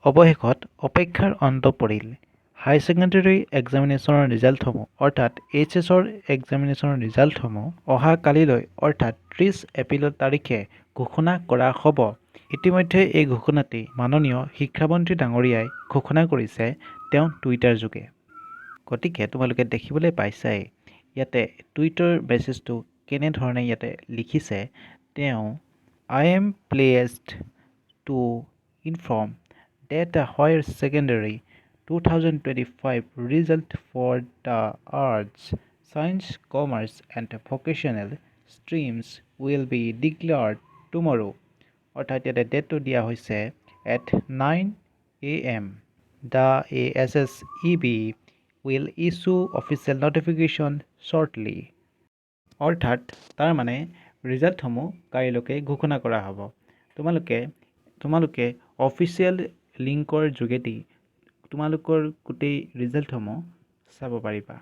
অৱশেষত অপেক্ষাৰ অন্ত পৰিল। হাই ছেকেণ্ডেৰী এক্সামিনেশ্যনৰ ৰিজাল্টসমূহ অৰ্থাৎ এইচএছৰ এক্সামিনেশ্যনৰ ৰিজাল্টসমূহ অহা কালিলৈ অৰ্থাৎ 30 এপ্ৰিল তাৰিখে ঘোষণা কৰা হ'ব। ইতিমধ্যে এই ঘোষণাটি মাননীয় শিক্ষামন্ত্ৰী ডাঙৰীয়াই ঘোষণা কৰিছে তেওঁ টুইটাৰ যোগে। গতিকে তোমালোকে দেখিবলৈ পাইছাই ইয়াতে টুইটাৰ মেছেজটো কেনেধৰণে ইয়াতে লিখিছে তেওঁ I am pleased to inform that the higher secondary 2025 result for the arts, science, commerce and vocational streams will be declared tomorrow. অৰ্থাৎ ইয়াতে ডেটটো দিয়া হৈছে at 9 AM. The ASSEB will issue official notification shortly. অৰ্থাৎ তাৰ মানে ৰিজাল্টসমূহ কাইলৈকে ঘোষণা কৰা হ'ব। তোমালোকে অফিচিয়েল লিংকৰ যোগেদি তোমালোকৰ গোটেই ৰিজাল্টসমূহ চাব পাৰিবা।